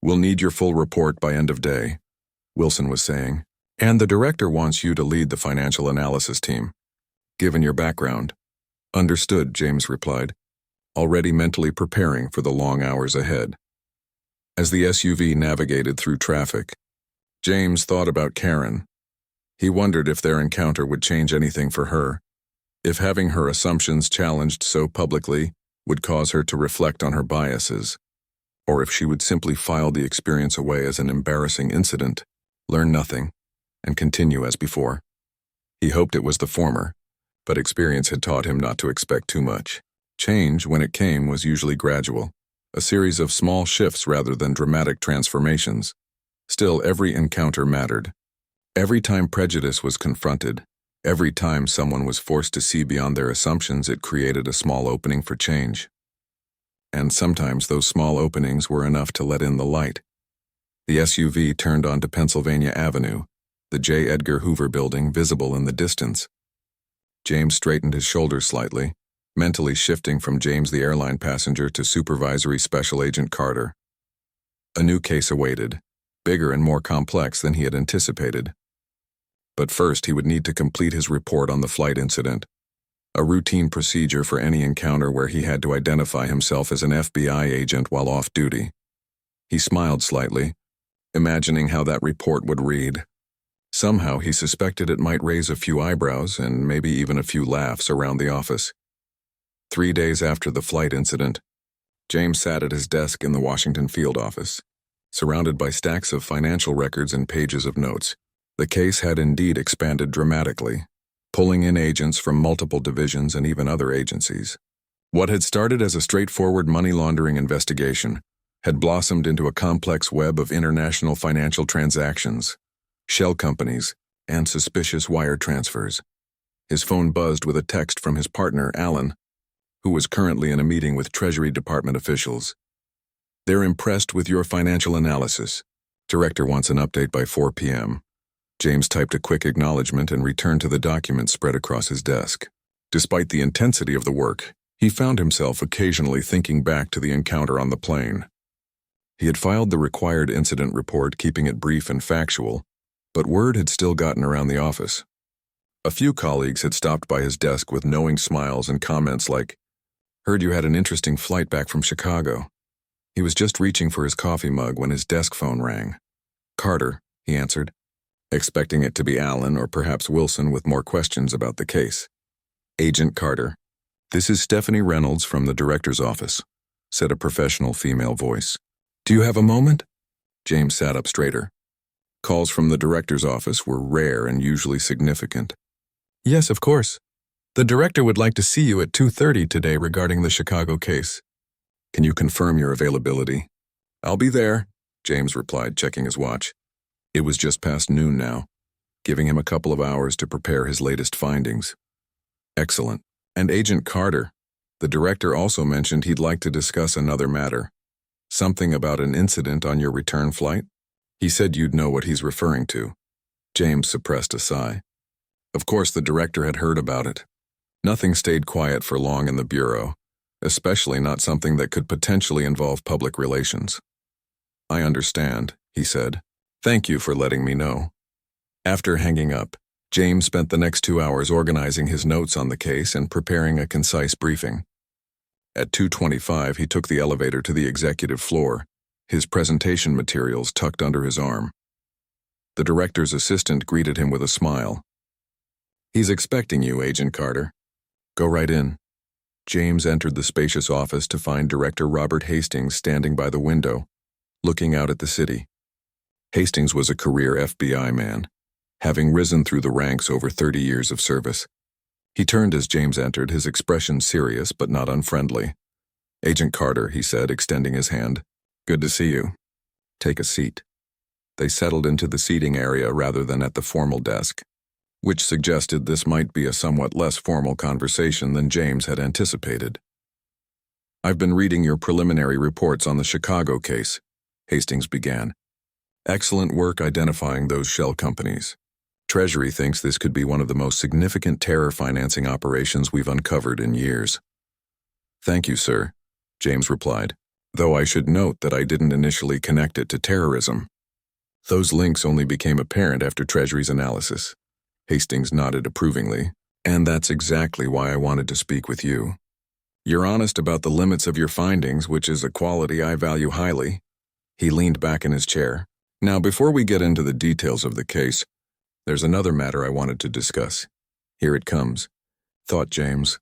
We'll need your full report by end of day, Wilson was saying, and the director wants you to lead the financial analysis team, given your background. Understood, James replied, already mentally preparing for the long hours ahead. As the SUV navigated through traffic, James thought about Karen. He wondered if their encounter would change anything for her, if having her assumptions challenged so publicly would cause her to reflect on her biases, or if she would simply file the experience away as an embarrassing incident, learn nothing, and continue as before. He hoped it was the former, but experience had taught him not to expect too much. Change, when it came, was usually gradual, a series of small shifts rather than dramatic transformations. Still, every encounter mattered. Every time prejudice was confronted, every time someone was forced to see beyond their assumptions, it created a small opening for change. And sometimes those small openings were enough to let in the light. The SUV turned onto Pennsylvania Avenue, the J. Edgar Hoover building visible in the distance. James straightened his shoulders slightly, mentally shifting from James the airline passenger to Supervisory Special Agent Carter. A new case awaited, bigger and more complex than he had anticipated. But first he would need to complete his report on the flight incident, a routine procedure for any encounter where he had to identify himself as an FBI agent while off duty. He smiled slightly, imagining how that report would read. Somehow he suspected it might raise a few eyebrows and maybe even a few laughs around the office. 3 days after the flight incident, James sat at his desk in the Washington field office, surrounded by stacks of financial records and pages of notes. The case had indeed expanded dramatically, pulling in agents from multiple divisions and even other agencies. What had started as a straightforward money laundering investigation had blossomed into a complex web of international financial transactions, shell companies, and suspicious wire transfers. His phone buzzed with a text from his partner, Alan, who was currently in a meeting with Treasury Department officials. They're impressed with your financial analysis. Director wants an update by 4 p.m. James typed a quick acknowledgement and returned to the document spread across his desk. Despite the intensity of the work, he found himself occasionally thinking back to the encounter on the plane. He had filed the required incident report, keeping it brief and factual, but word had still gotten around the office. A few colleagues had stopped by his desk with knowing smiles and comments like, "Heard you had an interesting flight back from Chicago." He was just reaching for his coffee mug when his desk phone rang. "Carter," he answered, expecting it to be Alan or perhaps Wilson with more questions about the case. "Agent Carter, this is Stephanie Reynolds from the director's office," said a professional female voice. "Do you have a moment?" James sat up straighter. Calls from the director's office were rare and usually significant. "Yes, of course. The director would like to see you at 2:30 today regarding the Chicago case. Can you confirm your availability?" "I'll be there," James replied, checking his watch. It was just past noon now. giving him a couple of hours to prepare his latest findings. Excellent. And Agent Carter, the director also mentioned he'd like to discuss another matter. Something about an incident on your return flight? He said you'd know what he's referring to. James suppressed a sigh. Of course, the director had heard about it. Nothing stayed quiet for long in the bureau, especially not something that could potentially involve public relations. I understand, he said. Thank you for letting me know. After hanging up, James spent the next 2 hours organizing his notes on the case and preparing a concise briefing. At 2:25, he took the elevator to the executive floor, his presentation materials tucked under his arm. The director's assistant greeted him with a smile. He's expecting you, Agent Carter. Go right in. James entered the spacious office to find Director Robert Hastings standing by the window, looking out at the city. Hastings was a career FBI man, having risen through the ranks over 30 years of service. He turned as James entered, his expression serious but not unfriendly. Agent Carter, he said, extending his hand. Good to see you. Take a seat. They settled into the seating area rather than at the formal desk, which suggested this might be a somewhat less formal conversation than James had anticipated. I've been reading your preliminary reports on the Chicago case, Hastings began. Excellent work identifying those shell companies. Treasury thinks this could be one of the most significant terror financing operations we've uncovered in years. Thank you, sir, James replied, though I should note that I didn't initially connect it to terrorism. Those links only became apparent after Treasury's analysis. Hastings nodded approvingly, and that's exactly why I wanted to speak with you. You're honest about the limits of your findings, which is a quality I value highly. He leaned back in his chair. Now, before we get into the details of the case, there's another matter I wanted to discuss. Here it comes, thought James.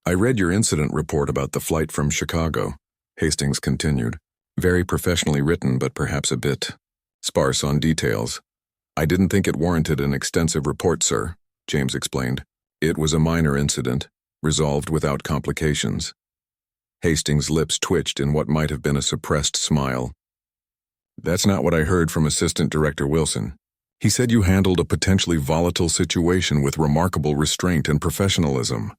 I read your incident report about the flight from Chicago, Hastings continued. Very professionally written, but perhaps a bit sparse on details. I didn't think it warranted an extensive report, sir, James explained. It was a minor incident, resolved without complications. Hastings' lips twitched in what might have been a suppressed smile. That's not what I heard from Assistant Director Wilson. He said you handled a potentially volatile situation with remarkable restraint and professionalism.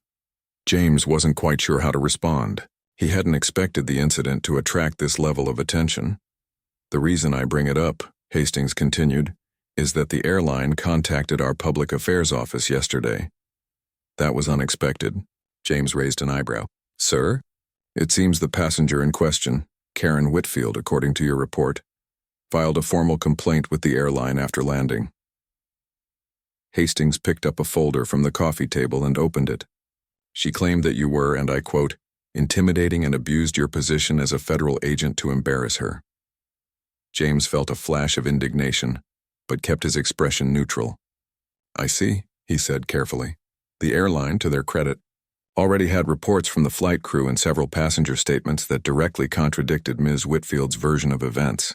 James wasn't quite sure how to respond. He hadn't expected the incident to attract this level of attention. The reason I bring it up, Hastings continued, is that the airline contacted our public affairs office yesterday. That was unexpected. James raised an eyebrow. Sir? It seems the passenger in question, Karen Whitfield, according to your report, filed a formal complaint with the airline after landing. Hastings picked up a folder from the coffee table and opened it. She claimed that you were, and I quote, intimidating and abused your position as a federal agent to embarrass her. James felt a flash of indignation, but kept his expression neutral. I see, he said carefully. The airline, to their credit, already had reports from the flight crew and several passenger statements that directly contradicted Ms. Whitfield's version of events.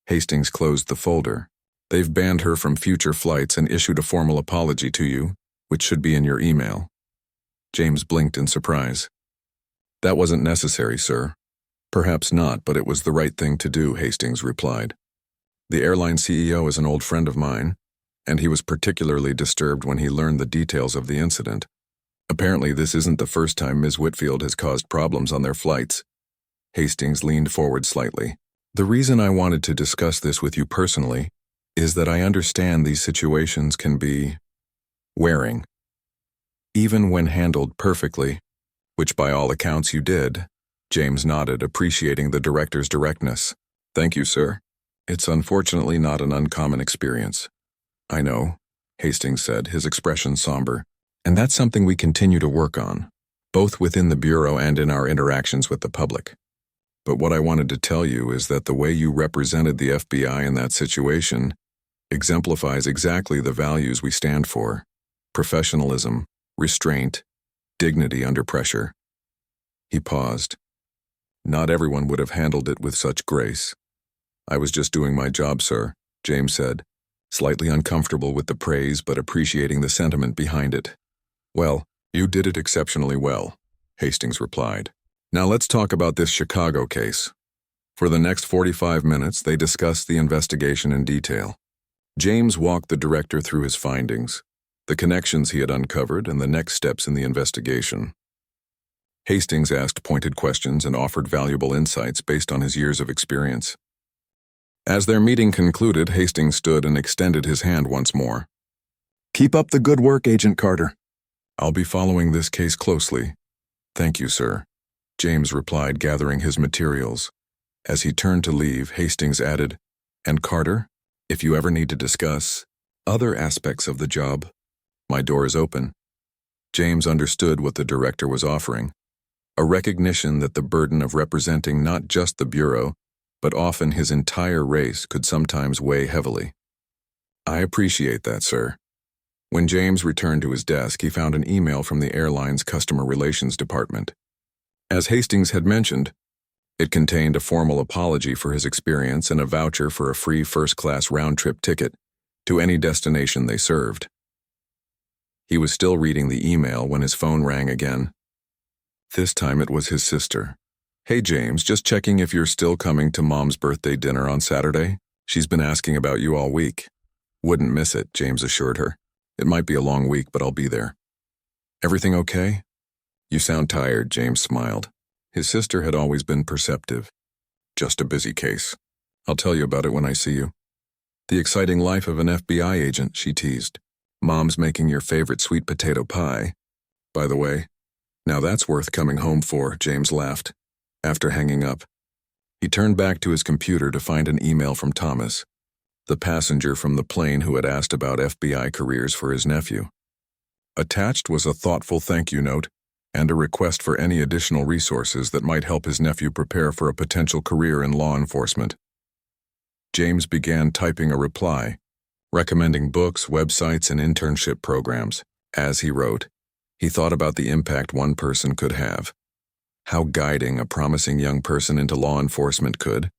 Hastings closed the folder. They've banned her from future flights and issued a formal apology to you, which should be in your email. James blinked in surprise. That wasn't necessary, sir. Perhaps not, but it was the right thing to do, Hastings replied. The airline CEO is an old friend of mine, and he was particularly disturbed when he learned the details of the incident. Apparently, this isn't the first time Ms. Whitfield has caused problems on their flights. Hastings leaned forward slightly. The reason I wanted to discuss this with you personally is that I understand these situations can be wearing. Even when handled perfectly, which by all accounts you did, James nodded, appreciating the director's directness. Thank you, sir. It's unfortunately not an uncommon experience. I know, Hastings said, his expression somber, and that's something we continue to work on, both within the Bureau and in our interactions with the public. But what I wanted to tell you is that the way you represented the FBI in that situation exemplifies exactly the values we stand for: professionalism, restraint, dignity under pressure. He paused. Not everyone would have handled it with such grace. I was just doing my job, sir, James said, slightly uncomfortable with the praise but appreciating the sentiment behind it. Well, you did it exceptionally well, Hastings replied. Now let's talk about this Chicago case. For the next 45 minutes, they discussed the investigation in detail. James walked the director through his findings, the connections he had uncovered, and the next steps in the investigation. Hastings asked pointed questions and offered valuable insights based on his years of experience. As their meeting concluded, Hastings stood and extended his hand once more. "Keep up the good work, Agent Carter. I'll be following this case closely." "Thank you, sir," James replied, gathering his materials. As he turned to leave, Hastings added, "And Carter, if you ever need to discuss other aspects of the job, my door is open." James understood what the director was offering, a recognition that the burden of representing not just the Bureau, but often his entire race could sometimes weigh heavily. "I appreciate that, sir." When James returned to his desk, he found an email from the airline's customer relations department. As Hastings had mentioned, it contained a formal apology for his experience and a voucher for a free first-class round-trip ticket to any destination they served. He was still reading the email when his phone rang again. This time it was his sister. "Hey James, just checking if you're still coming to Mom's birthday dinner on Saturday. She's been asking about you all week." "Wouldn't miss it," James assured her. "It might be a long week, but I'll be there." "Everything okay?" "You sound tired," James smiled. His sister had always been perceptive. "Just a busy case. I'll tell you about it when I see you." "The exciting life of an FBI agent," she teased. "Mom's making your favorite sweet potato pie. By the way, now that's worth coming home for," James laughed. After hanging up, he turned back to his computer to find an email from Thomas, the passenger from the plane who had asked about FBI careers for his nephew. Attached was a thoughtful thank you note and a request for any additional resources that might help his nephew prepare for a potential career in law enforcement. James began typing a reply, recommending books, websites, and internship programs. As he wrote, he thought about the impact one person could have, how guiding a promising young person into law enforcement could,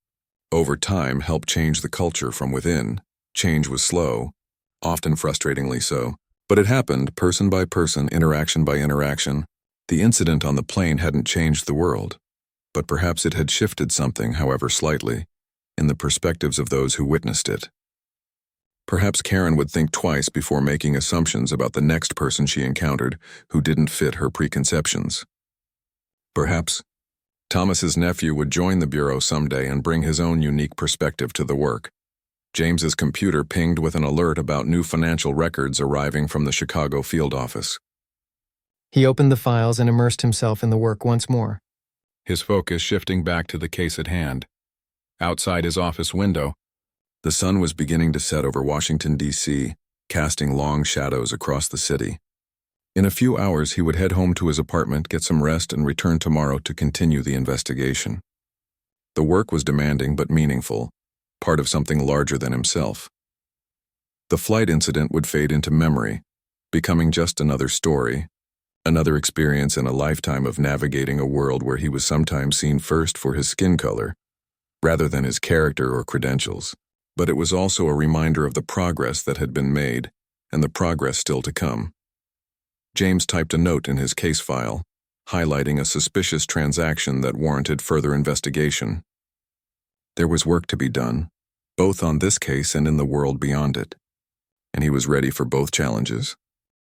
over time, help change the culture from within. Change was slow, often frustratingly so, but it happened person by person, interaction by interaction. The incident on the plane hadn't changed the world, but perhaps it had shifted something, however slightly, in the perspectives of those who witnessed it. Perhaps Karen would think twice before making assumptions about the next person she encountered who didn't fit her preconceptions. Perhaps Thomas's nephew would join the Bureau someday and bring his own unique perspective to the work. James's computer pinged with an alert about new financial records arriving from the Chicago field office. He opened the files and immersed himself in the work once more, his focus shifting back to the case at hand. Outside his office window, the sun was beginning to set over Washington, D.C., casting long shadows across the city. In a few hours, he would head home to his apartment, get some rest, and return tomorrow to continue the investigation. The work was demanding but meaningful, part of something larger than himself. The flight incident would fade into memory, becoming just another story, another experience in a lifetime of navigating a world where he was sometimes seen first for his skin color, rather than his character or credentials. But it was also a reminder of the progress that had been made, and the progress still to come. James typed a note in his case file, highlighting a suspicious transaction that warranted further investigation. There was work to be done, both on this case and in the world beyond it, and he was ready for both challenges.